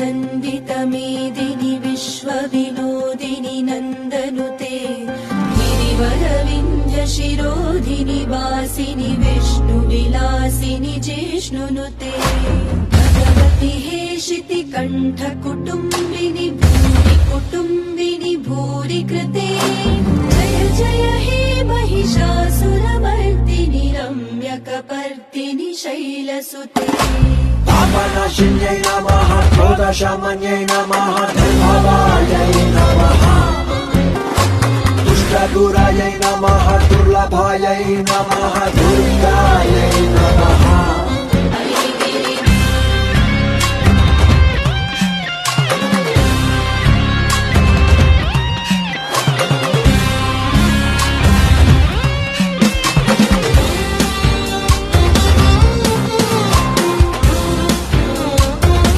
नन्दितमेदिनि विश्वविनोदिनि नन्दनुते गिरिवरविन्ध्यशिरोधिनि वासिनि विष्णुविलासिनि जिष्णुनुते भगवति हेशिति कण्ठकुटुम्बिनि भूरि कुटुम्बिनि भूरि कृते जय जय हे महिषासुरमर्दिनि रम्यकपर्दिनि शैलसुते पापनाशिन्यै नमः क्रोधशमन्यै नमः धर्मवायै नमः दुष्टदूरायै नमः दुर्लभायै नमः दुर्गायै नमः